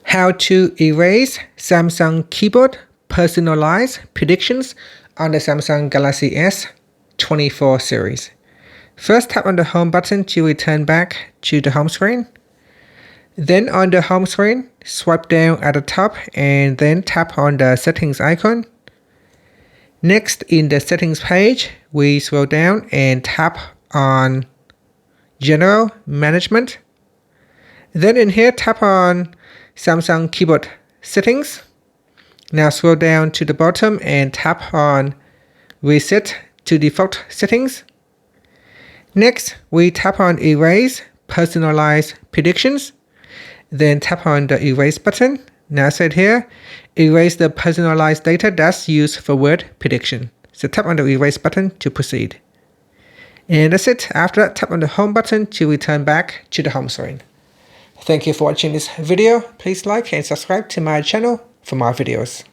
How to erase Samsung keyboard personalized predictions on the Samsung Galaxy S24 series. First, tap on the home button to return back to the home screen. Then on the home screen, swipe down at the top and then tap on the settings icon. Next, in the settings page, we scroll down and tap on General Management. Then in here, tap on Samsung keyboard settings. Now scroll down to the bottom and tap on Reset to default settings. Next, we tap on Erase Personalized Predictions. Then tap on the Erase button. Now said here, erase the personalized data that's used for word prediction. So tap on the Erase button to proceed. And that's it. After that, tap on the Home button to return back to the home screen. Thank you for watching this video. Please like and subscribe to my channel for more videos.